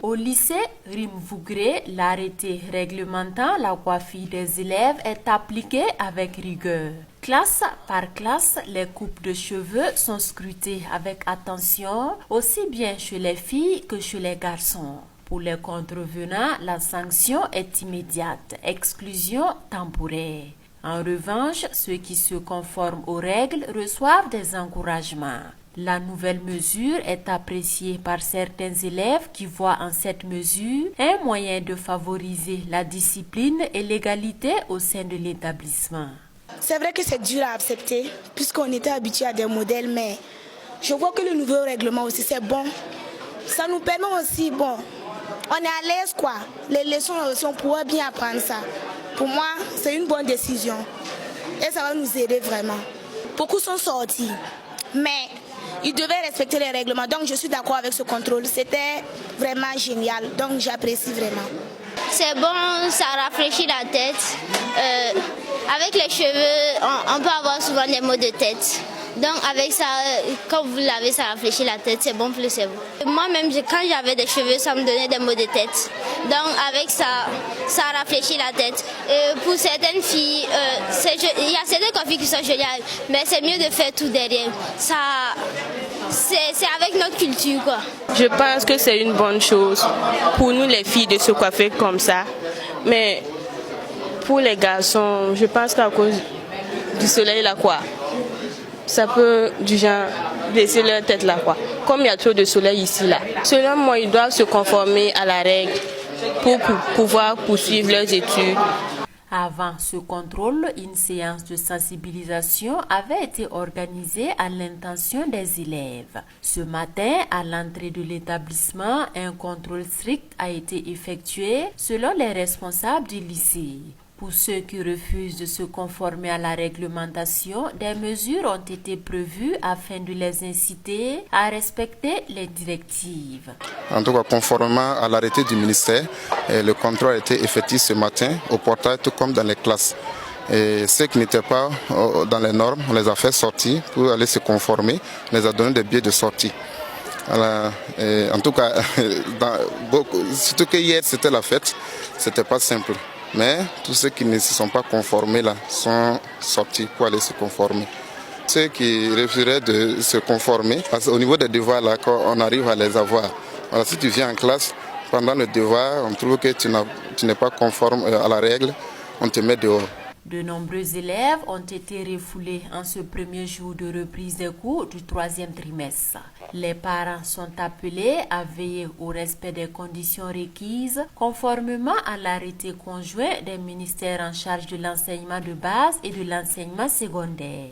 Au lycée Rimvougré, l'arrêté réglementant la coiffure des élèves est appliqué avec rigueur. Classe par classe, les coupes de cheveux sont scrutées avec attention, aussi bien chez les filles que chez les garçons. Pour les contrevenants, la sanction est immédiate, exclusion temporaire. En revanche, ceux qui se conforment aux règles reçoivent des encouragements. La nouvelle mesure est appréciée par certains élèves qui voient en cette mesure un moyen de favoriser la discipline et l'égalité au sein de l'établissement. C'est vrai que c'est dur à accepter puisqu'on était habitué à des modèles, mais je vois que le nouveau règlement aussi c'est bon. Ça nous permet aussi, on est à l'aise quoi. Les leçons aussi, on pourra bien apprendre ça. Pour moi, c'est une bonne décision et ça va nous aider vraiment. Beaucoup sont sortis, mais ils devaient respecter les règlements. Donc je suis d'accord avec ce contrôle. C'était vraiment génial. Donc j'apprécie vraiment. C'est bon, ça rafraîchit la tête. Avec les cheveux, on peut avoir souvent des maux de tête. Donc avec ça, quand vous lavez, ça rafraîchit la tête, c'est bon pour le cerveau. Moi-même, quand j'avais des cheveux, ça me donnait des maux de tête. Donc avec ça, ça rafraîchit la tête. Pour certaines filles, il y a certaines coiffures qui sont jolies, mais c'est mieux de faire tout derrière. C'est avec notre culture quoi. Je pense que c'est une bonne chose pour nous les filles de se coiffer comme ça. Mais pour les garçons, je pense qu'à cause du soleil là quoi, ça peut du genre blesser leur tête là quoi. Comme il y a trop de soleil ici là. Selon moi, ils doivent se conformer à la règle pour pouvoir poursuivre leurs études. Avant ce contrôle, une séance de sensibilisation avait été organisée à l'intention des élèves. Ce matin, à l'entrée de l'établissement, un contrôle strict a été effectué selon les responsables du lycée. Pour ceux qui refusent de se conformer à la réglementation, des mesures ont été prévues afin de les inciter à respecter les directives. En tout cas, conformément à l'arrêté du ministère, le contrôle a été effectué ce matin au portail, tout comme dans les classes. Et ceux qui n'étaient pas dans les normes, on les a fait sortir pour aller se conformer, on les a donné des billets de sortie. Voilà. En tout cas, surtout que hier c'était la fête, c'était pas simple. Mais tous ceux qui ne se sont pas conformés là sont sortis pour aller se conformer. Ceux qui refuseraient de se conformer, parce qu'au niveau des devoirs là, quand on arrive à les avoir. Voilà, si tu viens en classe, pendant le devoir, on trouve que tu n'es pas conforme à la règle, on te met dehors. De nombreux élèves ont été refoulés en ce premier jour de reprise des cours du 3e trimestre. Les parents sont appelés à veiller au respect des conditions requises conformément à l'arrêté conjoint des ministères en charge de l'enseignement de base et de l'enseignement secondaire.